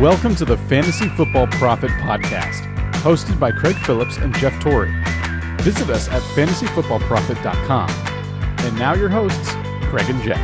Welcome to the Fantasy Football Prophet Podcast, hosted by Craig Phillips and Jeff Torrey. Visit us at fantasyfootballprophet.com. And now your hosts, Craig and Jeff.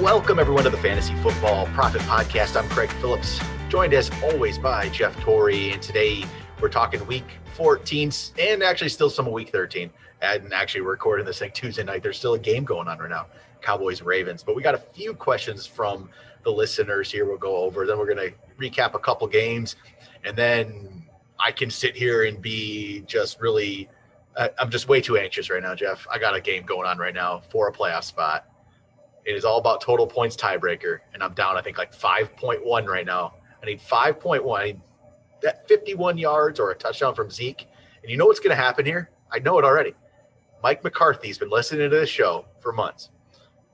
Welcome everyone to the Fantasy Football Prophet Podcast. I'm Craig Phillips, joined as always by Jeff Torrey, and today we're talking week 14 and actually still some of week 13. And actually we're recording this thing Tuesday night. There's still a game going on right now, Cowboys Ravens, but we got a few questions from the listeners here we'll go over. Then we're going to recap a couple games, and then I can sit here and be just really I'm just way too anxious right now, Jeff. I got a game going on right now for a playoff spot. It is all about total points tiebreaker, and I'm down I think like 5.1 right now. I need 5.1. I need that 51 yards or a touchdown from Zeke. And you know what's going to happen here? I know it already. Mike McCarthy's been listening to this show for months,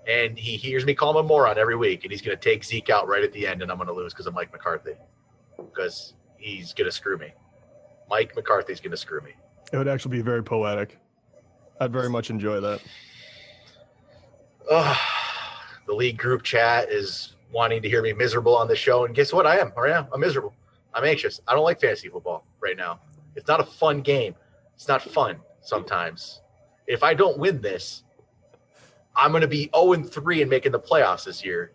and he hears me call him a moron every week, and he's going to take Zeke out right at the end, and I'm going to lose because of Mike McCarthy, because he's going to screw me. Mike McCarthy's going to screw me. It would actually be very poetic. I'd very much enjoy that. The league group chat is wanting to hear me miserable on this show, and guess what? I am right now. I'm miserable. I'm anxious. I don't like fantasy football right now. It's not a fun game. It's not fun sometimes. If I don't win this, I'm going to be 0-3 and making the playoffs this year.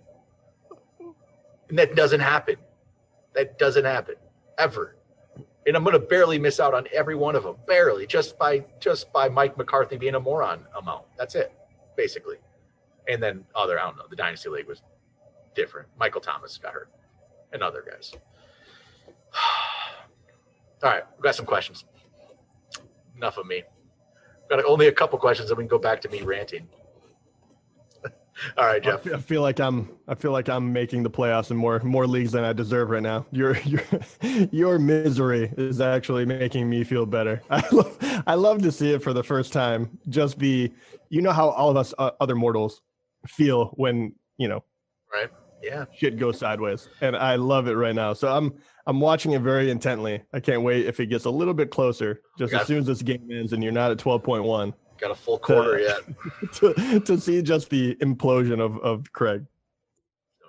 And that doesn't happen. That doesn't happen ever. And I'm going to barely miss out on every one of them, barely, just by Mike McCarthy being a moron amount. That's it, basically. And then I don't know, the Dynasty League was different. Michael Thomas got hurt and other guys. All right, we've got some questions. Enough of me. Got only a couple questions, and we can go back to me ranting. All right, Jeff. I feel like I'm making the playoffs in more leagues than I deserve right now. Your misery is actually making me feel better. I love to see it for the first time. Just be, how all of us other mortals feel when right? Yeah, shit goes sideways, and I love it right now. So I'm watching it very intently. I can't wait if it gets a little bit closer. Just as soon as this game ends and you're not at 12.1. Got a full quarter yet. to see just the implosion of Craig.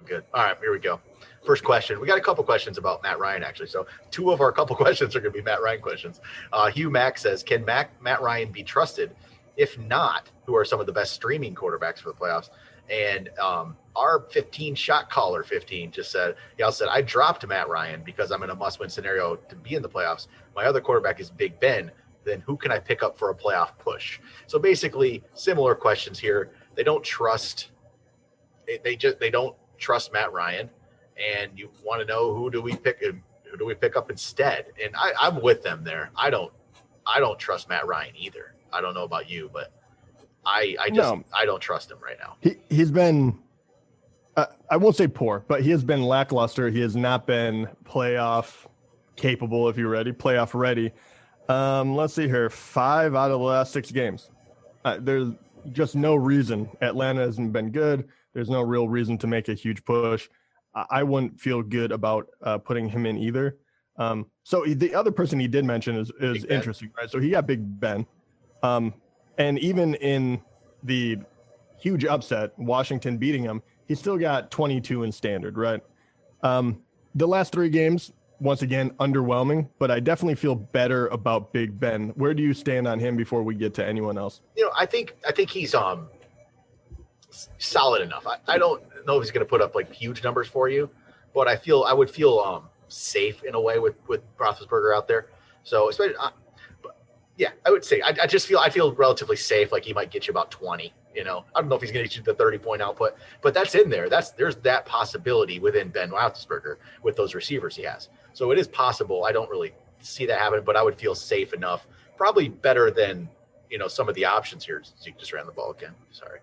Good. All right, here we go. First question. We got a couple questions about Matt Ryan, actually. So two of our couple questions are going to be Matt Ryan questions. Hugh Mack says, can Matt Ryan be trusted? If not, who are some of the best streaming quarterbacks for the playoffs? And our 15 shot caller 15 just said, I dropped Matt Ryan because I'm in a must-win scenario to be in the playoffs. My other quarterback is Big Ben. Then who can I pick up for a playoff push? So basically, similar questions here. They don't trust. They don't trust Matt Ryan, and you want to know who do we pick up instead? And I'm with them there. I don't trust Matt Ryan either. I don't know about you, but I don't trust him right now. He's been, I won't say poor, but he has been lackluster. He has not been playoff capable, if you're ready, playoff ready. Let's see here. 5 out of the last 6 games. There's just no reason. Atlanta hasn't been good. There's no real reason to make a huge push. I wouldn't feel good about putting him in either. So the other person he did mention is interesting, right? So he got Big Ben. And even in the huge upset, Washington beating him, he still got 22 in standard, right? The last 3 games, once again, underwhelming, but I definitely feel better about Big Ben. Where do you stand on him before we get to anyone else? I think he's solid enough. I don't know if he's going to put up like huge numbers for you, but I would feel safe in a way with Roethlisberger out there. So especially, yeah, I would say I feel relatively safe. Like he might get you about 20. I don't know if he's going to get you the 30-point output, but that's in there. There's that possibility within Ben Roethlisberger with those receivers he has. So it is possible. I don't really see that happening, but I would feel safe enough. Probably better than some of the options here. Zeke just ran the ball again. Sorry.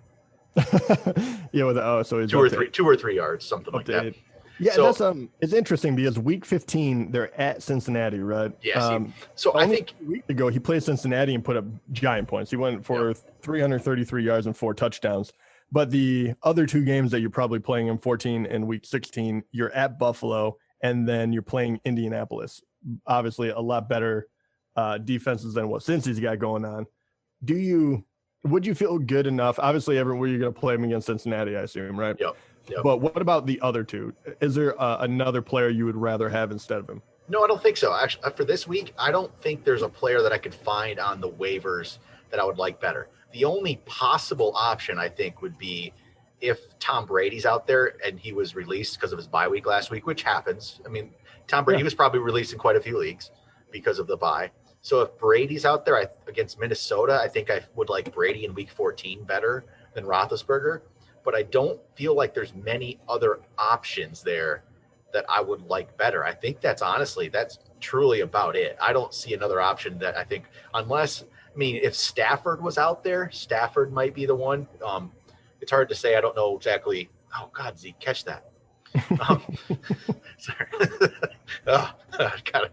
Yeah, so he's 2 or 3 yards, something like that. Yeah, so, that's it's interesting because week 15 they're at Cincinnati, right? Yeah. So I think a week ago he played Cincinnati and put up giant points. He went for 333 yards and 4 touchdowns. But the other 2 games that you're probably playing in 14 and week 16, you're at Buffalo and then you're playing Indianapolis. Obviously, a lot better defenses than what Cincy's got going on. Do you would you feel good enough? Obviously, everywhere you're going to play him against Cincinnati, I assume, right? Yep. But what about the other two? Is there another player you would rather have instead of him? No, I don't think so. Actually, for this week, I don't think there's a player that I could find on the waivers that I would like better. The only possible option, I think, would be if Tom Brady's out there and he was released because of his bye week last week, which happens. I mean, Tom Brady was probably released in quite a few leagues because of the bye. So if Brady's out there against Minnesota, I think I would like Brady in week 14 better than Roethlisberger. But I don't feel like there's many other options there that I would like better. I think that's truly about it. I don't see another option that I think, unless, I mean, if Stafford was out there, Stafford might be the one. It's hard to say. I don't know exactly. Oh God, Zeke, catch that. Sorry. God.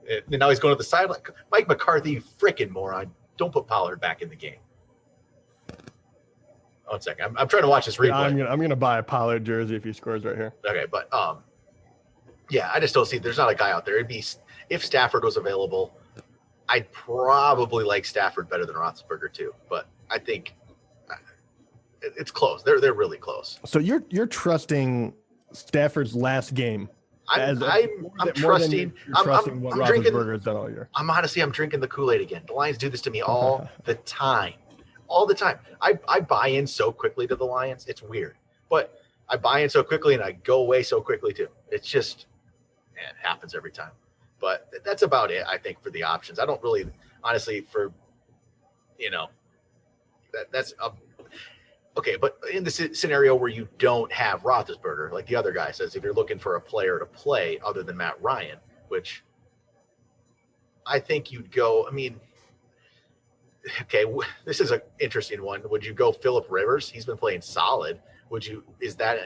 And now he's going to the sideline. Mike McCarthy, frickin' moron. Don't put Pollard back in the game. 1 second. I'm trying to watch this replay. Yeah, I'm gonna buy a Pollard jersey if he scores right here. Okay, but yeah, I just don't see. There's not a guy out there. It'd be if Stafford was available, I'd probably like Stafford better than Roethlisberger too. But I think it's close. They're really close. So you're trusting Stafford's last game. I'm trusting. I'm what drinking. Roethlisberger has done all year. I'm drinking the Kool-Aid again. The Lions do this to me all the time. All the time. I buy in so quickly to the Lions. It's weird. But I buy in so quickly and I go away so quickly too. It's just, it happens every time. But that's about it, I think, for the options. I don't really, honestly, that's okay. But in the scenario where you don't have Roethlisberger, like the other guy says, if you're looking for a player to play other than Matt Ryan, which I think you'd go, I mean, okay, this is an interesting one. Would you go Phillip Rivers? He's been playing solid. Is that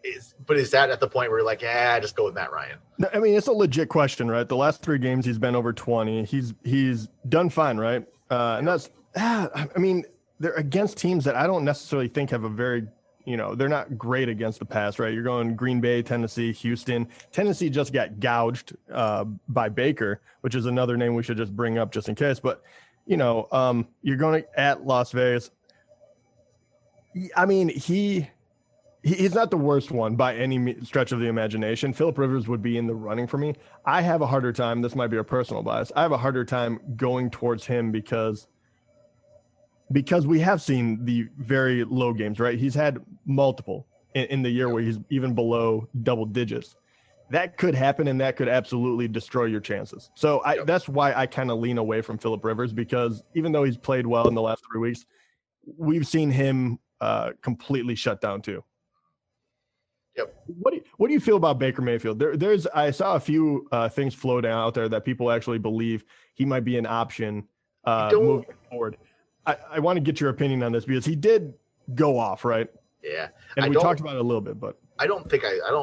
at the point where you're like, just go with Matt Ryan? No, I mean, it's a legit question, right? The last 3 games he's been over 20. He's done fine, right? And that's, I mean, they're against teams that I don't necessarily think have a very, they're not great against the pass, right? You're going Green Bay, Tennessee, Houston. Tennessee just got gouged by Baker, which is another name we should just bring up just in case. But, you're going at Las Vegas. I mean, he's not the worst one by any stretch of the imagination. Phillip Rivers would be in the running for me. I have a harder time. This might be a personal bias. I have a harder time going towards him because we have seen the very low games, right? He's had multiple in the year where he's even below double digits. That could happen, and that could absolutely destroy your chances. So that's why I kind of lean away from Phillip Rivers, because even though he's played well in the last 3 weeks, we've seen him completely shut down too. Yep. What do you feel about Baker Mayfield? I saw a few things float out there that people actually believe he might be an option moving forward. I want to get your opinion on this because he did go off, right? Yeah. And we talked about it a little bit, but I don't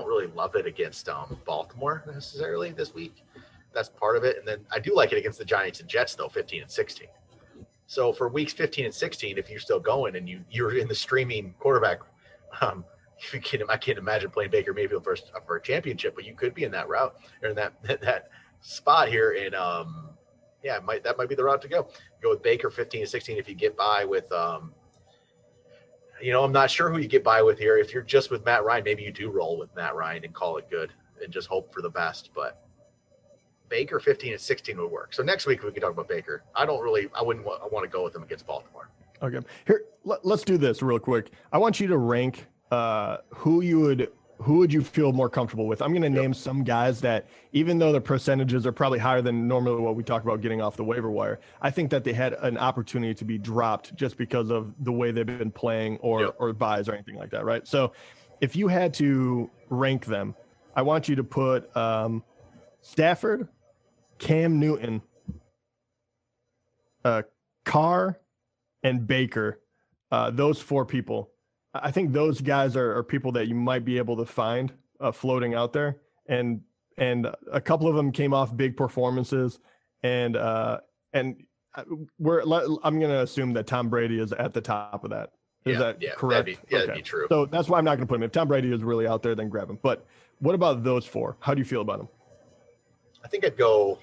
really love it against Baltimore necessarily this week. That's part of it. And then I do like it against the Giants and Jets though, 15 and 16. So for weeks 15 and 16, if you're still going and you're in the streaming quarterback, I can't imagine playing Baker Mayfield for a championship, but you could be in that route or in that spot here. And that might be the route to go. Go with Baker 15 and 16 if you get by with I'm not sure who you get by with here. If you're just with Matt Ryan, maybe you do roll with Matt Ryan and call it good and just hope for the best. But Baker 15 and 16 would work. So next week we can talk about Baker. I want to go with him against Baltimore. Okay. Here, let's do this real quick. I want you to rank who would you feel more comfortable with? I'm going to name some guys that, even though the percentages are probably higher than normally what we talk about getting off the waiver wire, I think that they had an opportunity to be dropped just because of the way they've been playing or buys or anything like that, right? So if you had to rank them, I want you to put Stafford, Cam Newton, Carr, and Baker, those 4 people. I think those guys are people that you might be able to find floating out there, and a couple of them came off big performances, and I'm going to assume that Tom Brady is at the top of that. Is that correct? That'd be true. So that's why I'm not going to put him. If Tom Brady is really out there, then grab him. But what about those 4? How do you feel about them? I think I'd go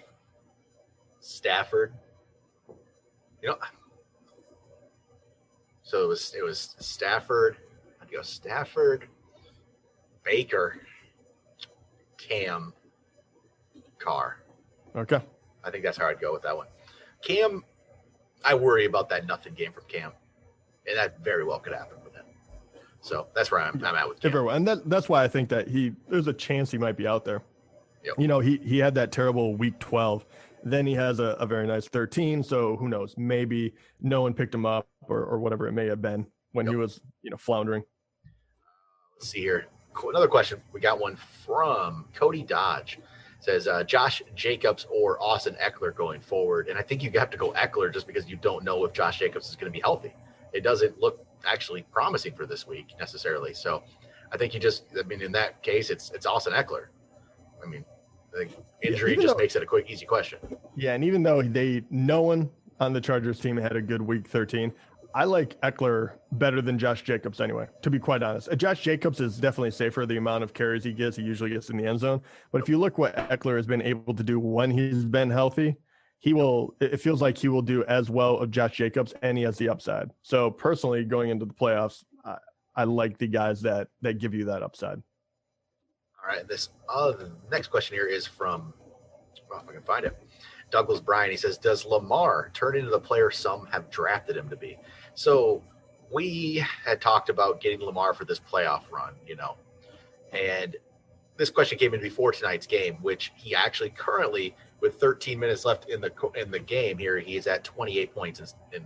Stafford. So it was Stafford. I'd go Stafford, Baker, Cam, Carr. Okay. I think that's how I'd go with that one. Cam, I worry about that nothing game from Cam, and that very well could happen with him. So that's where I'm at with Cam. And that's why I think that there's a chance he might be out there. Yep. You know, he had that terrible week 12. Then he has a very nice 13. So who knows? Maybe no one picked him up or whatever it may have been when he was, floundering. Let's see here. Another question. We got one from Cody Dodge. Says Josh Jacobs or Austin Eckler going forward. And I think you have to go Eckler just because you don't know if Josh Jacobs is going to be healthy. It doesn't look actually promising for this week necessarily. So I think in that case, it's Austin Eckler. I mean, I think injury makes it a quick, easy question. Yeah, and even though no one on the Chargers team had a good week 13, I like Eckler better than Josh Jacobs anyway, to be quite honest. Josh Jacobs is definitely safer. The amount of carries he gets, he usually gets in the end zone. But if you look what Eckler has been able to do when he's been healthy, it feels like he will do as well of Josh Jacobs, and he has the upside. So personally, going into the playoffs, I like the guys that give you that upside. All right, this next question here is from, well, if I can find it, Douglas Bryan. He says, does Lamar turn into the player some have drafted him to be? So we had talked about getting Lamar for this playoff run, and this question came in before tonight's game, which he actually currently, with 13 minutes left in the game here, he's at 28 points in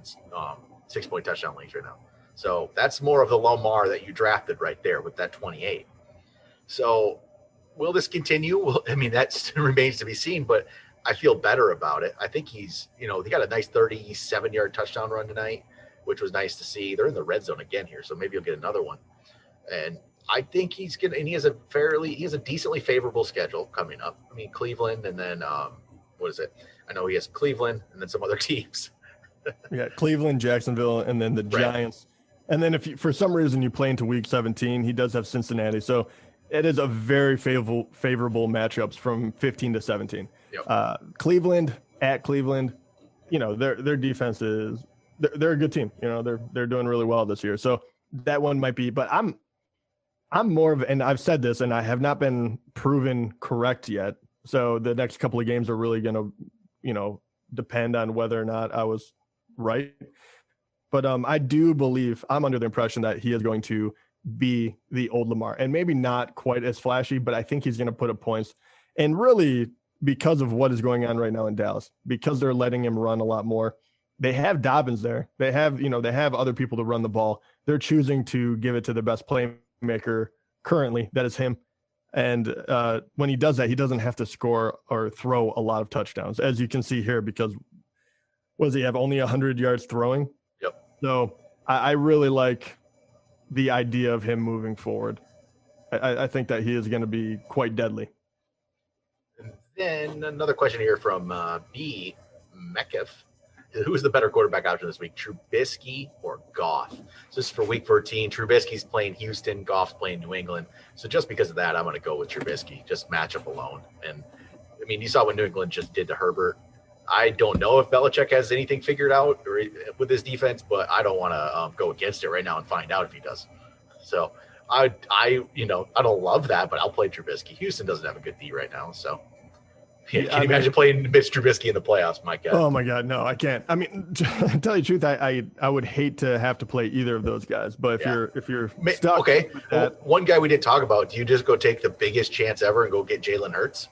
6-point touchdown leagues right now. So that's more of the Lamar that you drafted right there with that 28. So will this continue? Well, I mean, that remains to be seen, but I feel better about it. I think he got a nice 37-yard touchdown run tonight, which was nice to see. They're in the red zone again here, so maybe you'll get another one. And I think he has a decently favorable schedule coming up. I mean, Cleveland, and then what is it? I know he has Cleveland and then some other teams. Yeah, Cleveland, Jacksonville, and then the Giants. And then if for some reason you play into week 17, he does have Cincinnati. So it is a very favorable matchups from 15 to 17. Yep. Cleveland at Cleveland, their defense is they're a good team. They're doing really well this year. So that one might be, but I'm more of, and I've said this and I have not been proven correct yet. So the next couple of games are really going to, depend on whether or not I was right. But I do believe, I'm under the impression that he is going to be the old Lamar, and maybe not quite as flashy, but I think he's going to put up points. And really, because of what is going on right now in Dallas, because they're letting him run a lot more. They have Dobbins there. They have other people to run the ball. They're choosing to give it to the best playmaker currently. That is him. And when he does that, he doesn't have to score or throw a lot of touchdowns, as you can see here, because what does he have? Only 100 yards throwing. Yep. So I really like the idea of him moving forward. I think that he is going to be quite deadly. And then another question here from B. Mekif. Who is the better quarterback option this week, Trubisky or Goff? So this is for week 14. Trubisky's playing Houston. Goff's playing New England. So just because of that, I'm going to go with Trubisky, just matchup alone. And, I mean, you saw what New England just did to Herbert. I don't know if Belichick has anything figured out with his defense, but I don't want to go against it right now and find out if he does. So I don't love that, but I'll play Trubisky. Houston doesn't have a good D right now, so. Yeah, can you imagine playing Mitch Trubisky in the playoffs, my God? Oh, my God, no, I can't. I mean, to tell you the truth, I would hate to have to play either of those guys. But if you're stuck okay, one guy we didn't talk about, do you just go take the biggest chance ever and go get Jalen Hurts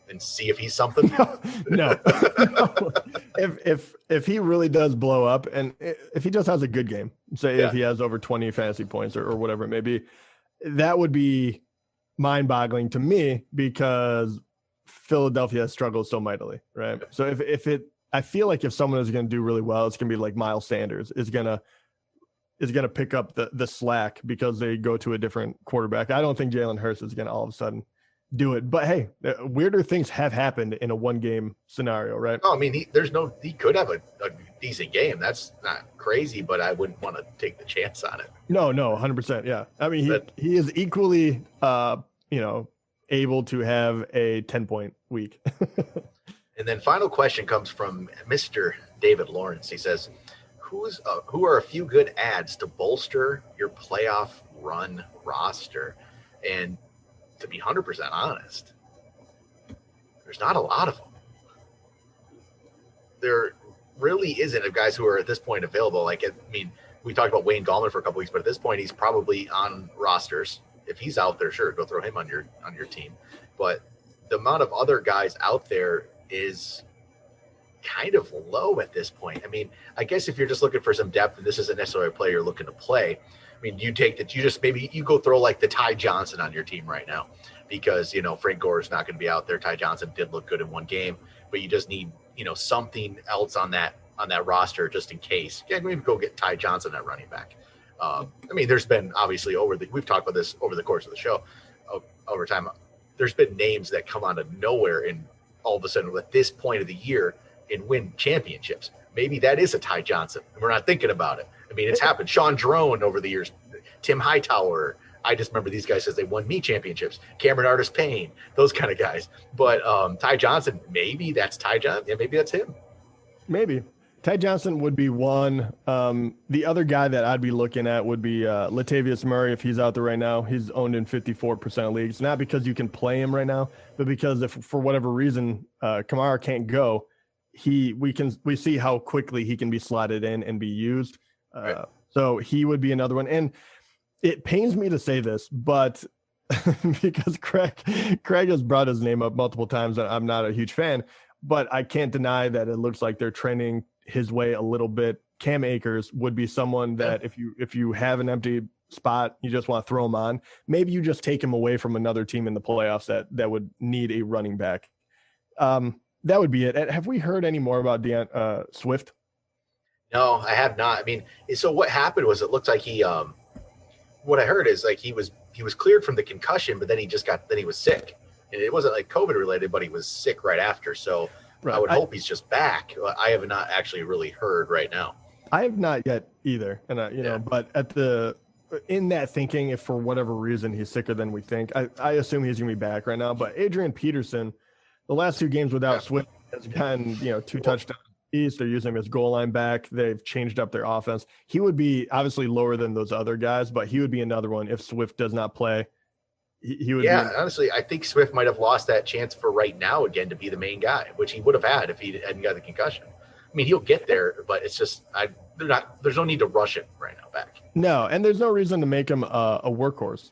and see if he's something? No. If he really does blow up, and if he just has a good game, say if he has over 20 fantasy points or whatever it may be, that would be mind-boggling to me, because Philadelphia has struggled so mightily, right? So I feel like if someone is going to do really well, it's going to be like Miles Sanders is going to pick up the slack because they go to a different quarterback. I don't think Jalen Hurts is going to all of a sudden do it, but hey, weirder things have happened in a one-game scenario, right? Oh, I mean, he could have a decent game. That's not crazy, but I wouldn't want to take the chance on it. No, 100%. Yeah. I mean, he is equally, able to have a 10-point week. And then final question comes from Mr. David Lawrence. He says, who are a few good ads to bolster your playoff run roster? And to be 100% honest, there's not a lot of them. There really isn't of guys who are at this point available. Like, I mean, we talked about Wayne Gallman for a couple weeks, but at this point, he's probably on rosters. If he's out there, sure, go throw him on your team. But the amount of other guys out there is kind of low at this point. I mean, I guess if you're just looking for some depth and this isn't necessarily a player you're looking to play, I mean, you go throw like the Ty Johnson on your team right now because, Frank Gore is not going to be out there. Ty Johnson did look good in one game, but you just need, something else on that roster just in case. Yeah, maybe go get Ty Johnson at running back. I mean, there's been obviously we've talked about this over the course of the show over time. There's been names that come out of nowhere and all of a sudden at this point of the year and win championships. Maybe that is a Ty Johnson. We're not thinking about it. I mean, it's happened. Sean Drone over the years, Tim Hightower. I just remember these guys as they won me championships. Cameron Artis-Payne, those kind of guys. But Ty Johnson, maybe that's Ty Johnson. Yeah, maybe that's him. Maybe. Ty Johnson would be one. The other guy that I'd be looking at would be Latavius Murray if he's out there right now. He's owned in 54% of leagues. Not because you can play him right now, but because if for whatever reason Kamara can't go, we see how quickly he can be slotted in and be used. Right. So he would be another one. And it pains me to say this, but because Craig has brought his name up multiple times, and I'm not a huge fan, but I can't deny that it looks like they're trending his way a little bit. Cam Akers would be someone that if you have an empty spot, you just want to throw him on. Maybe you just take him away from another team in the playoffs that would need a running back. That would be it. Have we heard any more about Swift? No, I have not. I mean, so what happened was it looked like he what I heard is like he was cleared from the concussion, but then he was sick. And it wasn't like COVID related, but he was sick right after. So right. I would hope he's just back. I have not actually really heard right now. I have not yet either. And but in that thinking, if for whatever reason he's sicker than we think, I assume he's going to be back right now. But Adrian Peterson, the last two games without Swift has gotten, 2 touchdowns. They're using him as goal line back. They've changed up their offense. He would be obviously lower than those other guys, but he would be another one if Swift does not play. He would. Yeah, honestly, I think Swift might have lost that chance for right now again to be the main guy, which he would have had if he hadn't got the concussion. I mean, he'll get there, but it's just there's no need to rush him right now back. No, and there's no reason to make him a workhorse.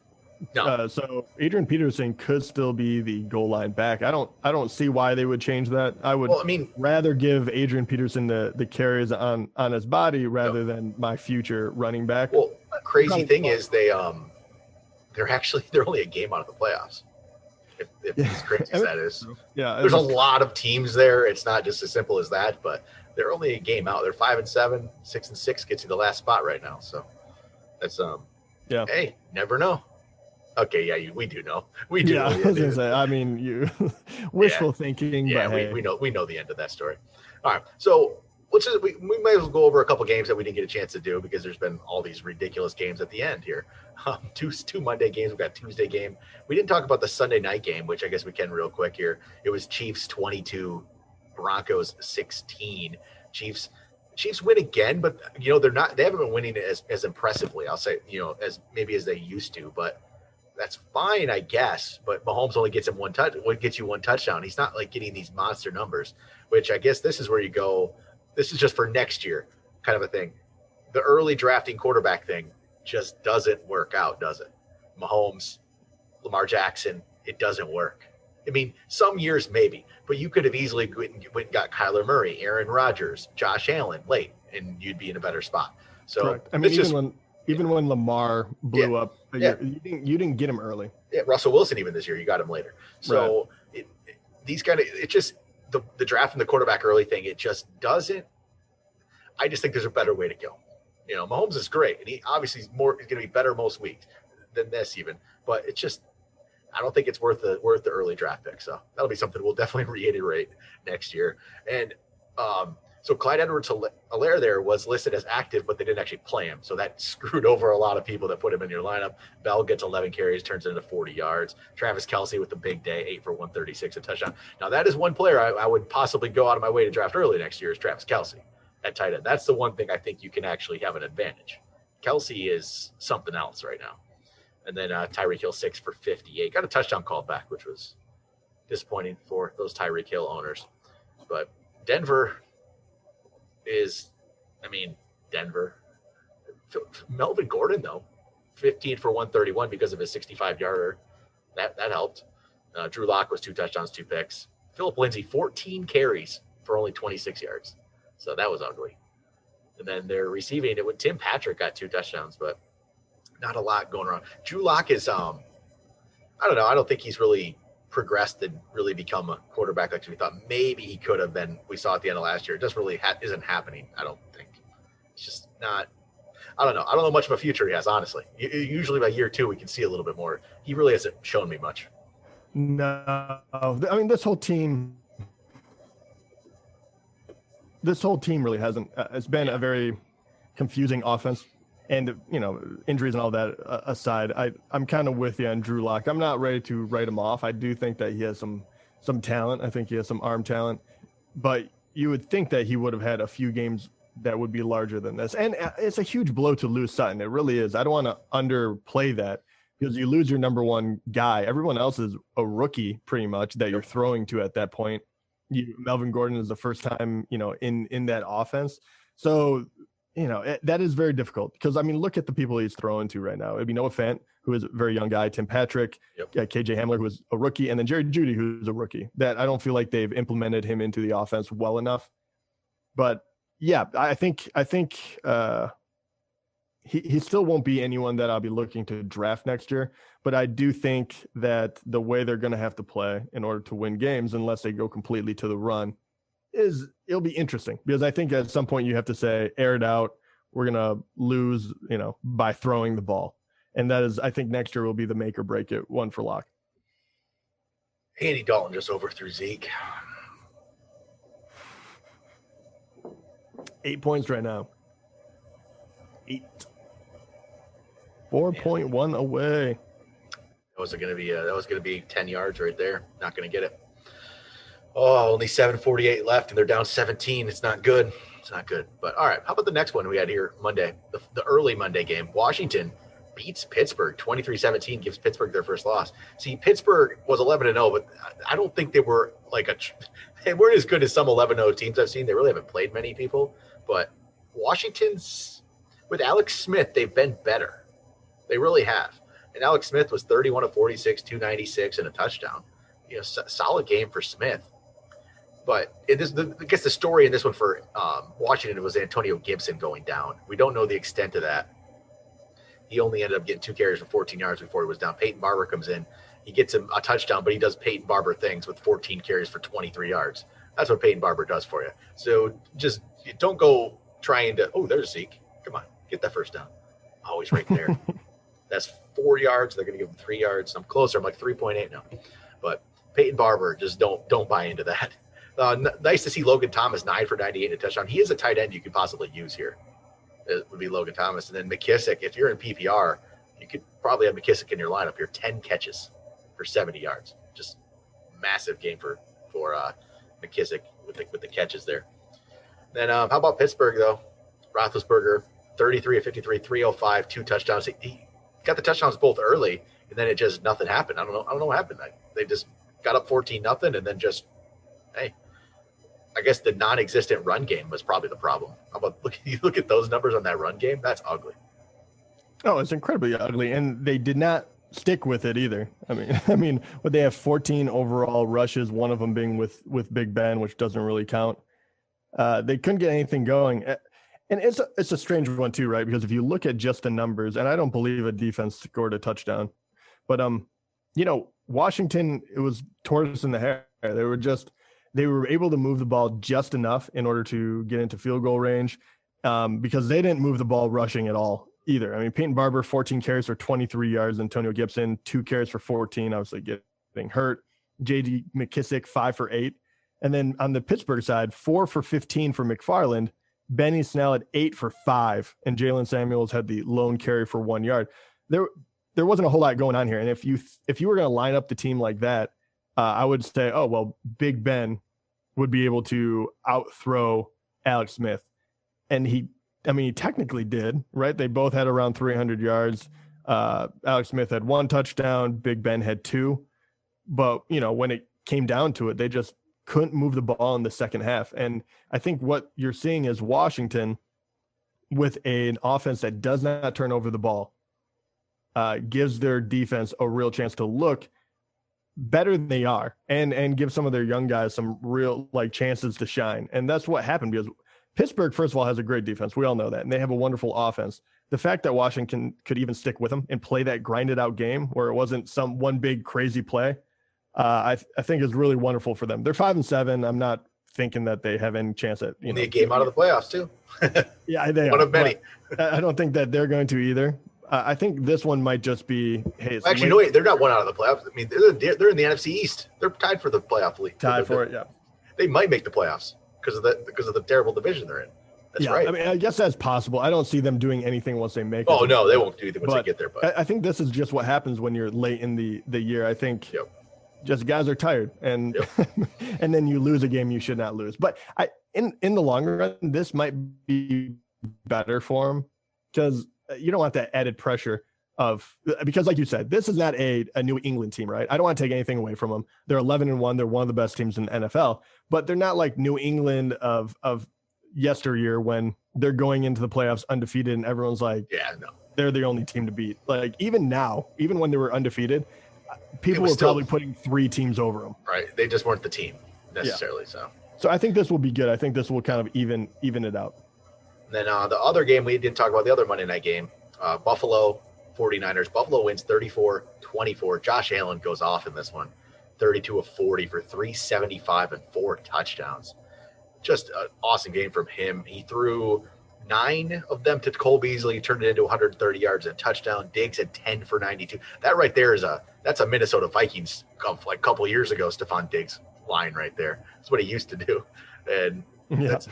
No. So Adrian Peterson could still be the goal line back. I don't see why they would change that. I would rather give Adrian Peterson the carries on his body rather than my future running back. Well, crazy thing is they're only a game out of the playoffs. If as crazy as that is. Yeah. There's a lot of teams there. It's not just as simple as that, but they're only a game out. They're 5-7, 6-6 gets you the last spot right now. So that's hey, never know. Okay, yeah, we do know. We do. Yeah, I was gonna say. I mean, you wishful thinking. Yeah, but hey. we know the end of that story. All right, so we might as well go over a couple games that we didn't get a chance to do because there's been all these ridiculous games at the end here. Two Monday games. We've got Tuesday game. We didn't talk about the Sunday night game, which I guess we can real quick here. It was Chiefs 22, Broncos 16. Chiefs win again, but they haven't been winning as impressively. I'll say as maybe as they used to, but. That's fine, I guess, but Mahomes only gets him one touchdown. He's not like getting these monster numbers, which I guess this is where you go. This is just for next year kind of a thing. The early drafting quarterback thing just doesn't work out, does it? Mahomes, Lamar Jackson, it doesn't work. I mean, some years maybe, but you could have easily went and got Kyler Murray, Aaron Rodgers, Josh Allen late, and you'd be in a better spot. So correct. I mean, even when Lamar blew up, you didn't get him early. Yeah, Russell Wilson even this year, you got him later. So right. The draft and the quarterback early thing, it just doesn't. I just think there's a better way to go. Mahomes is great, and he obviously is going to be better most weeks than this even. But it's just, I don't think it's worth the early draft pick. So that'll be something we'll definitely reiterate next year. And so Clyde Edwards-Helaire there was listed as active, but they didn't actually play him. So that screwed over a lot of people that put him in your lineup. Bell gets 11 carries, turns it into 40 yards. Travis Kelce with the big day, 8 for 136, a touchdown. Now that is one player I would possibly go out of my way to draft early next year is Travis Kelce. at tight end. That's the one thing I think you can actually have an advantage. Kelsey is something else right now. And then Tyreek Hill 6 for 58. Got a touchdown called back, which was disappointing for those Tyreek Hill owners. But Denver is, Denver. Melvin Gordon, though, 15 for 131 because of his 65-yarder. That helped. Drew Lock was 2 touchdowns, 2 picks. Phillip Lindsay, 14 carries for only 26 yards. So that was ugly. And then they're receiving it when Tim Patrick got 2 touchdowns, but not a lot going around. Drew Lock is, I don't know. I don't think he's really progressed and really become a quarterback like we thought maybe he could have been. We saw at the end of last year. It just really isn't happening, I don't think. It's just not. I don't know. I don't know much of a future he has, honestly. Usually by year 2, we can see a little bit more. He really hasn't shown me much. No. This whole team really hasn't. It's been a very confusing offense. And, injuries and all that aside, I'm kind of with you on Drew Lock. I'm not ready to write him off. I do think that he has some talent. I think he has some arm talent. But you would think that he would have had a few games that would be larger than this. And it's a huge blow to lose Sutton. It really is. I don't want to underplay that because you lose your number one guy. Everyone else is a rookie pretty much that you're throwing to at that point. Melvin Gordon is the first time, in that offense. So, that is very difficult because, look at the people he's throwing to right now. It'd be Noah Fant, who is a very young guy, Tim Patrick, KJ Hamler, who is a rookie, and then Jerry Jeudy, who's a rookie. That I don't feel like they've implemented him into the offense well enough. But yeah, I think he still won't be anyone that I'll be looking to draft next year. But I do think that the way they're going to have to play in order to win games, unless they go completely to the run, it'll be interesting because I think at some point you have to say, air it out. We're going to lose, by throwing the ball. And that is, I think next year will be the make or break it one for Lock. Andy Dalton just overthrew Zeke. 8 points right now. 8. 4.1 away. That was going to be 10 yards right there. Not going to get it. Oh, only 7:48 left, and they're down 17. It's not good. It's not good. But all right, how about the next one we had here Monday, the early Monday game? Washington beats Pittsburgh 23-17, gives Pittsburgh their first loss. See, Pittsburgh was 11-0, but I don't think they were they weren't as good as some 11-0 teams I've seen. They really haven't played many people. But Washington's, with Alex Smith, they've been better. They really have. And Alex Smith was 31 of 46, 296, and a touchdown. Solid game for Smith. But I guess the story in this one for Washington was Antonio Gibson going down. We don't know the extent of that. He only ended up getting 2 carries for 14 yards before he was down. Peyton Barber comes in. He gets him a touchdown, but he does Peyton Barber things with 14 carries for 23 yards. That's what Peyton Barber does for you. So just don't go trying to, there's Zeke. Come on, get that first down. Always right there. That's 4 yards. They're going to give him 3 yards. I'm closer. I'm like 3.8 now. But Peyton Barber, just don't buy into that. Nice to see Logan Thomas 9 for 98 and a touchdown. He is a tight end you could possibly use here. It would be Logan Thomas. And then McKissick, if you're in PPR, you could probably have McKissick in your lineup here. 10 catches for 70 yards. Just massive game for McKissick with the catches there. Then how about Pittsburgh, though? Roethlisberger, 33 of 53, 305, 2 touchdowns. He got the touchdowns both early, and then it just nothing happened. I don't know what happened. They just got up 14-0, and then just, I guess the non-existent run game was probably the problem. How about look at those numbers on that run game? That's ugly. Oh, it's incredibly ugly, and they did not stick with it either. I mean, they have 14 overall rushes, one of them being with Big Ben, which doesn't really count. They couldn't get anything going. And it's a strange one too, right? Because if you look at just the numbers, and I don't believe a defense scored a touchdown, but Washington, it was tortoise in the hair. They were able to move the ball just enough in order to get into field goal range, because they didn't move the ball rushing at all either. I mean, Peyton Barber, 14 carries for 23 yards. Antonio Gibson, 2 carries for 14, obviously getting hurt. J.D. McKissick, 5 for 8. And then on the Pittsburgh side, 4 for 15 for McFarland. Benny Snell had 8 for 5, and Jalen Samuels had the lone carry for 1 yard. There wasn't a whole lot going on here. And if you were going to line up the team like that, I would say, Big Ben would be able to outthrow Alex Smith. And he technically did, right? They both had around 300 yards. Alex Smith had 1 touchdown. Big Ben had 2. But, when it came down to it, they just couldn't move the ball in the second half. And I think what you're seeing is Washington with an offense that does not turn over the ball, gives their defense a real chance to look better than they are and give some of their young guys some real chances to shine. And that's what happened because Pittsburgh, first of all, has a great defense. We all know that. And they have a wonderful offense. The fact that Washington could even stick with them and play that grinded out game where it wasn't some one big crazy play, I think is really wonderful for them. They're 5-7. I'm not thinking that they have any chance at a game out of the playoffs too. Yeah, they one are, of many. I don't think that they're going to either. I think this one might just be, hey, actually, no, wait, they're not one out of the playoffs. I mean, they're in the NFC East. They're tied for the playoff league. Tied for it, yeah. They might make the playoffs because of the terrible division they're in. That's right. I mean, I guess that's possible. I don't see them doing anything once they make it. Oh, no, they won't do anything once they get there. But I think this is just what happens when you're late in the year. I think just guys are tired, and and then you lose a game you should not lose. But in the long run, this might be better for them because you don't want that added pressure because like you said, this is not a New England team, right? I don't want to take anything away from them. They're 11-1. They're one of the best teams in the NFL, but they're not like New England of yesteryear when they're going into the playoffs undefeated and everyone's like, they're the only team to beat. Like even now, even when they were undefeated, people were probably putting 3 teams over them. Right. They just weren't the team necessarily. So I think this will be good. I think this will kind of even it out. And then the other game we didn't talk about, the other Monday night game, Buffalo 49ers. Buffalo wins 34-24. Josh Allen goes off in this one, 32 of 40 for 375 and 4 touchdowns. Just an awesome game from him. He threw 9 of them to Cole Beasley, turned it into 130 yards and a touchdown. Diggs had 10 for 92. That right there that's a Minnesota Vikings like a couple of years ago, Stephon Diggs line right there. That's what he used to do. And that's,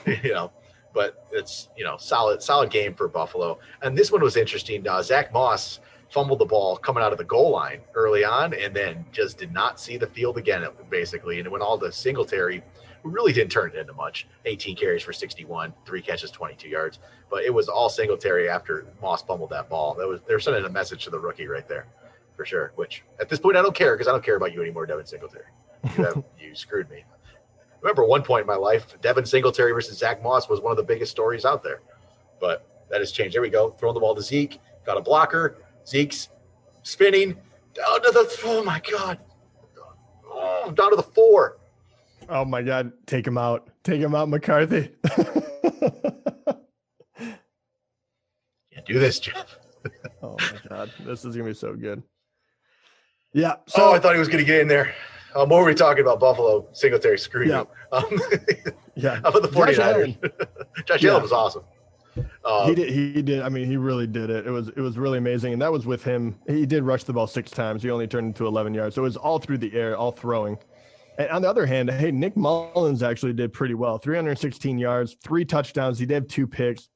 but it's, solid game for Buffalo. And this one was interesting. Zach Moss fumbled the ball coming out of the goal line early on and then just did not see the field again, basically. And it went all to Singletary, who really didn't turn it into much. 18 carries for 61, 3 catches, 22 yards. But it was all Singletary after Moss fumbled that ball. They're sending a message to the rookie right there, for sure. Which at this point I don't care because I don't care about you anymore, Devin Singletary. You screwed me. Remember one point in my life, Devin Singletary versus Zach Moss was one of the biggest stories out there. But that has changed. There we go. Throwing the ball to Zeke. Got a blocker. Zeke's spinning down to the – oh, my God. Oh, down to the 4. Oh, my God. Take him out. Take him out, McCarthy. Can't do this, Jeff. Oh, my God. This is going to be so good. Yeah. So I thought he was going to get in there. What were we talking about? Buffalo, Singletary, screw you. Yeah. How about the 49ers? Josh Allen was awesome. He did. I mean, he really did it. It was really amazing. And that was with him. He did rush the ball 6 times. He only turned into 11 yards. So it was all through the air, all throwing. And on the other hand, hey, Nick Mullins actually did pretty well. 316 yards, 3 touchdowns. He did have 2 picks.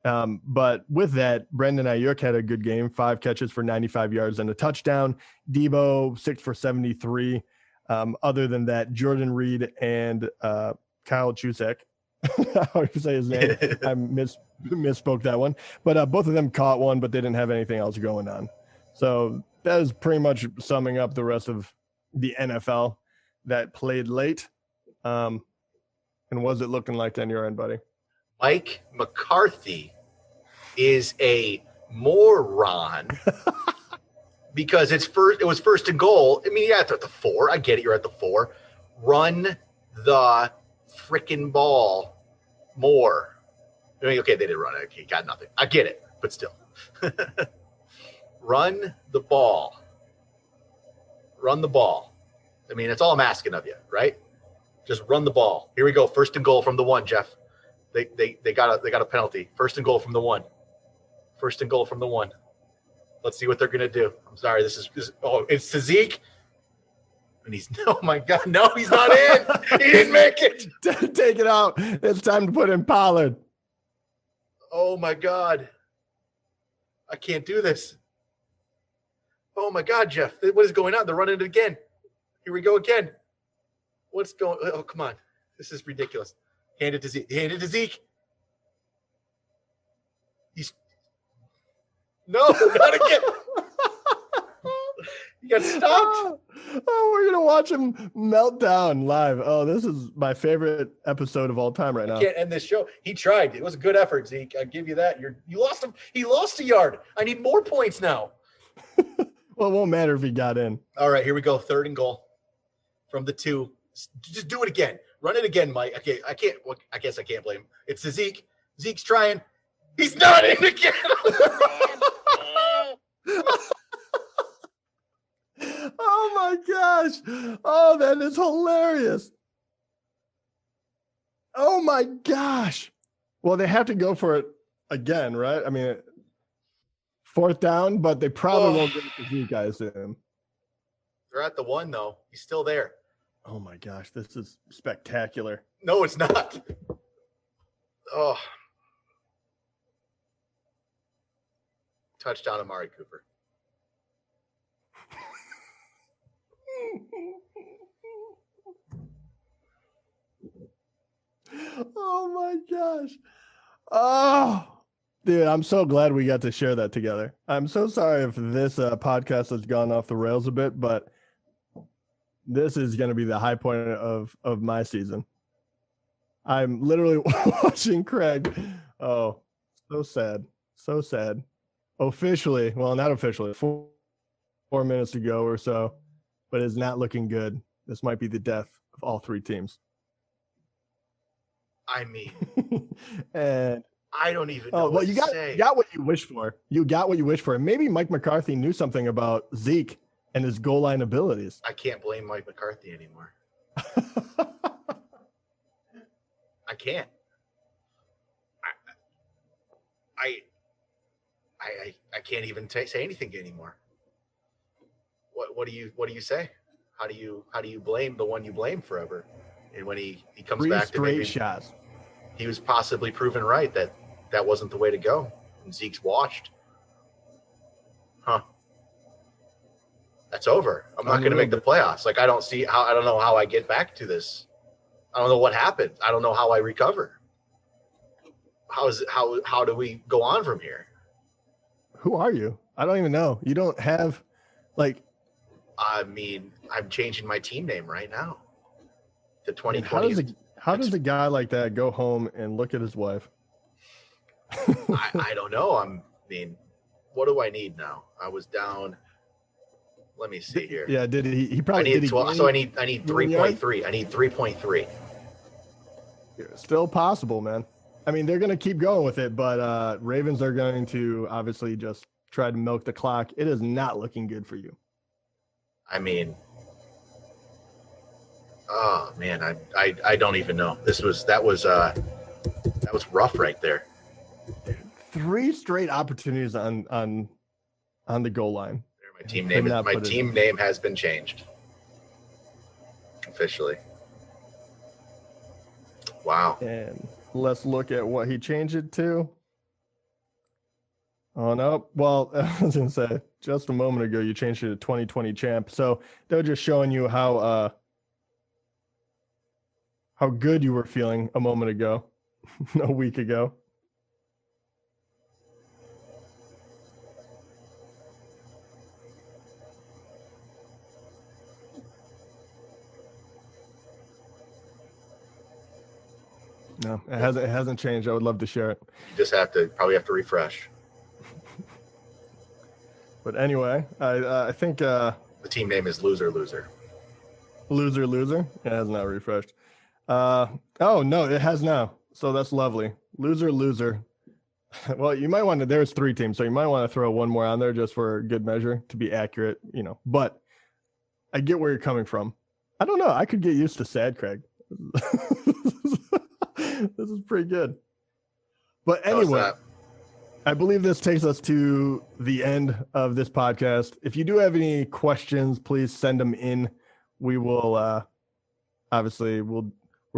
But with that, Brandon Ayuk had a good game, 5 catches for 95 yards and a touchdown. Debo, 6 for 73. Other than that, Jordan Reed and Kyle Chusek, how do you say his name? I misspoke that one. But both of them caught one, but they didn't have anything else going on. So that is pretty much summing up the rest of the NFL that played late. And what's it looking like on your end, buddy? Mike McCarthy is a moron because it was first and goal. I mean, you're at the 4. I get it. You're at the 4. Run the freaking ball more. I mean, okay, they didn't run it. He got nothing. I get it, but still. Run the ball. Run the ball. I mean, that's all I'm asking of you, right? Just run the ball. Here we go. First and goal from the 1, Jeff. They got a penalty. First and goal from the 1. First and goal from the 1. Let's see what they're gonna do. I'm sorry. It's to Zeke. And oh my God, no, he's not in. He didn't make it. Take it out. It's time to put in Pollard. Oh my God. I can't do this. Oh my God, Jeff. What is going on? They're running it again. Here we go again. What's going? Oh, come on. This is ridiculous. Hand it to Zeke. No, not again. You got stopped. Oh, we're gonna watch him melt down live. Oh, this is my favorite episode of all time right now. Can't end this show. He tried. It was a good effort, Zeke. I give you that. You lost him. He lost a yard. I need more points now. Well, it won't matter if he got in. All right, here we go. 3rd and goal from the 2. Just do it again. Run it again, Mike. Okay, I can't. Well, I guess I can't blame him. It's to Zeke. Zeke's trying. He's not in again. Oh my gosh. Oh, that is hilarious. Oh my gosh. Well, they have to go for it again, right? I mean, 4th down, but they probably won't get it to Zeke, I assume. They're at the 1, though. He's still there. Oh my gosh, this is spectacular. No, it's not. Oh. Touchdown, Amari Cooper. Oh my gosh. Oh, dude, I'm so glad we got to share that together. I'm so sorry if this podcast has gone off the rails a bit, but this is going to be the high point of my season. I'm literally watching Craig. Oh, so sad. So sad. Officially, well, not officially, 4 minutes ago or so, but it's not looking good. This might be the death of all 3 teams. I mean, and I don't even know well, you got what you wished for. You got what you wished for. And maybe Mike McCarthy knew something about Zeke and his goal line abilities. I can't blame Mike McCarthy anymore. I can't. I can't even say anything anymore. What do you say? How do you blame the one you blame forever? And when he comes 3 back to straight shots, he was possibly proven right that wasn't the way to go. And Zeke's washed. Huh. That's over. I'm not going to make the playoffs. Like, I don't know how I get back to this. I don't know what happened. I don't know how I recover. How do we go on from here? Who are you? I don't even know. You don't have, like. I mean, I'm changing my team name right now to 2020. How does a guy like that go home and look at his wife? I don't know. I mean, what do I need now? I was down. Let me see here. Yeah, did he probably need 12, so I need 3.3. I need 3.3. Still possible, man. I mean, they're going to keep going with it, but Ravens are going to obviously just try to milk the clock. It is not looking good for you. I mean, oh man, I don't even know. That was rough right there. 3 straight opportunities on the goal line. My team name has been changed officially. Wow. And let's look at what he changed it to. Oh no! Well, I was gonna say just a moment ago you changed it to 2020 champ. So they're just showing you how good you were feeling a moment ago, a week ago. No, it hasn't changed. I would love to share it. You just probably have to refresh. But anyway, I think the team name is Loser. Loser. It has not refreshed. Oh no, it has now. So that's lovely. Loser. Well, you might want to. There's 3 teams, so you might want to throw one more on there just for good measure to be accurate. But I get where you're coming from. I don't know. I could get used to sad Craig. This is pretty good. But anyway, I believe this takes us to the end of this podcast. If you do have any questions, please send them in. We will obviously we'll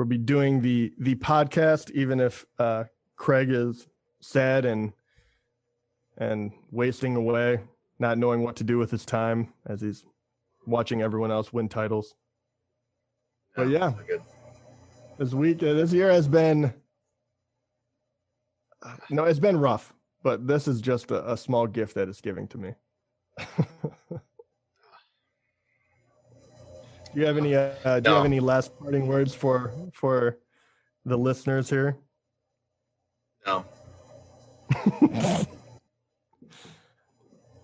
be doing the podcast, even if Craig is sad and wasting away, not knowing what to do with his time as he's watching everyone else win titles. But yeah, this year has been it's been rough. but this is just a small gift that it's giving to me. Do you have any? Do you have any last parting words for the listeners here? No.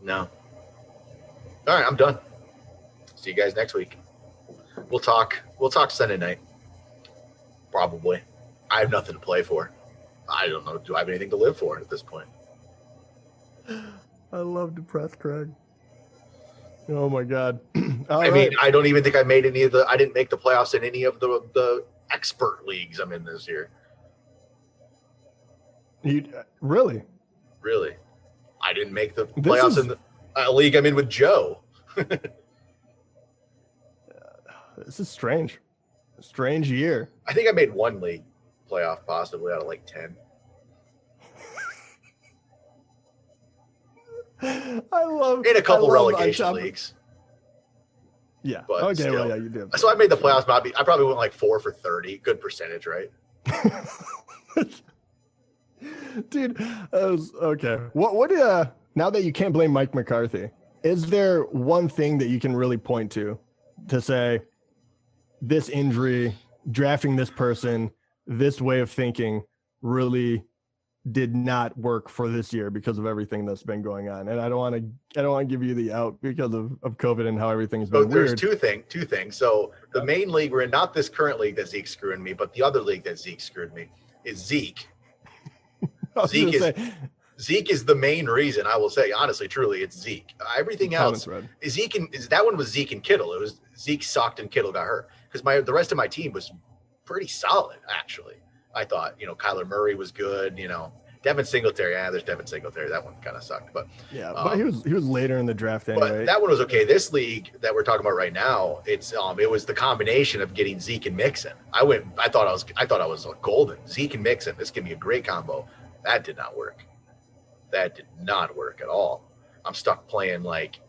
No. All right, I'm done. See you guys next week. We'll talk Sunday night. Probably. I have nothing to play for. I don't know. Do I have anything to live for at this point? I love depressed Craig. Oh my God. Mean, I don't even think I made I didn't make the playoffs in any of the expert leagues I'm in this year. You really? Really? I didn't make the playoffs in the league I'm in with Joe. This is strange. A strange year. I think I made one league playoff possibly out of like 10. I love in a couple relegation leagues. Yeah. But okay. still. Well, yeah, you did. So I made the playoffs. I probably went like 4 for 30. Good percentage, right? Dude, okay. What now that you can't blame Mike McCarthy, is there one thing that you can really point to say this injury, drafting this person, this way of thinking really did not work for this year because of everything that's been going on? And I don't want to give you the out because of COVID and how everything's been weird. There's two things. So the main league we're in, not this current league that Zeke's screwing me, but the other league that Zeke screwed me is Zeke. Zeke is the main reason. I will say, honestly, truly, it's Zeke. Everything else is Zeke. That one was Zeke and Kittle. It was Zeke sucked and Kittle got hurt because the rest of my team was pretty solid, actually. I thought, Kyler Murray was good. Devin Singletary. There's Devin Singletary. That one kind of sucked, but yeah, but he was later in the draft anyway. But that one was okay. This league that we're talking about right now, it was the combination of getting Zeke and Mixon. I thought I was golden. Zeke and Mixon. This could be a great combo. That did not work. That did not work at all. I'm stuck playing like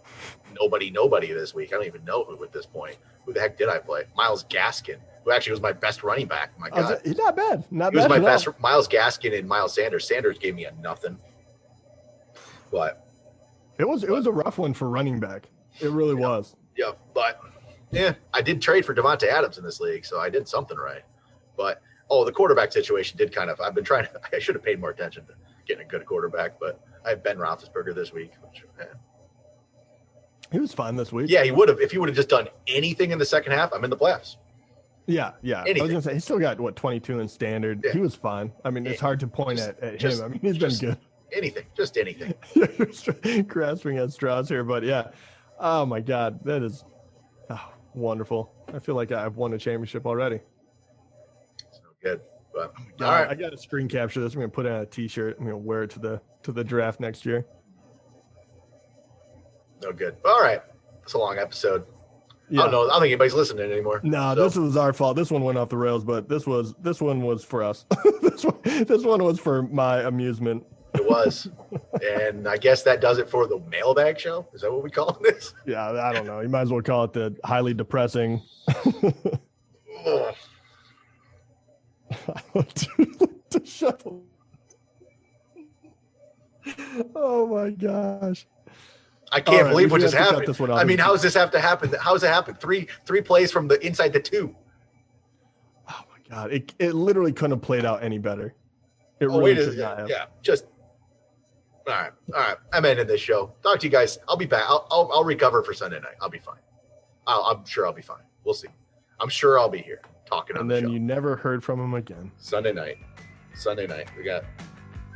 nobody this week. I don't even know who at this point. Who the heck did I play? Myles Gaskin, who actually was my best running back. My God, he's not bad. He was my best. Myles Gaskin and Miles Sanders. Sanders gave me a nothing. But it was a rough one for running back. It really was. Yeah, but I did trade for Devontae Adams in this league, so I did something right. But the quarterback situation did kind of. I've been trying. I should have paid more attention to getting a good quarterback, but I have Ben Roethlisberger this week. Which, he was fine this week. Yeah, he would have. If he would have just done anything in the second half, I'm in the playoffs. Yeah. Anything. I was gonna say he still got 22 in standard. Yeah. He was fine. I mean, it's hard to point at him. I mean, he's been good. Just anything. Grasping at straws here, but yeah. Oh my God, that is wonderful. I feel like I've won a championship already. So good. But all right, I got to screen capture this. I'm gonna put it on a T-shirt. I'm gonna wear it to the draft next year. No good. All right, it's a long episode. Yeah. I don't know. I don't think anybody's listening anymore. No, This was our fault. This one went off the rails, but this one was for us. this one was for my amusement. It was, and I guess that does it for the mailbag show. Is that what we call this? Yeah, I don't know. You might as well call it the highly depressing. To shuffle. Oh my gosh. I can't believe what just happened. I mean, how does this have to happen? How does it happen? Three plays from the inside the 2. Oh my God. It literally couldn't have played out any better. It really could not have. Yeah, just all right. I'm ending this show. Talk to you guys. I'll be back. I'll recover for Sunday night. I'll be fine. I'm sure I'll be fine. We'll see. I'm sure I'll be here talking on the show. And then you never heard from him again. Sunday night. We got.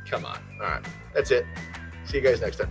Come on. All right. That's it. See you guys next time.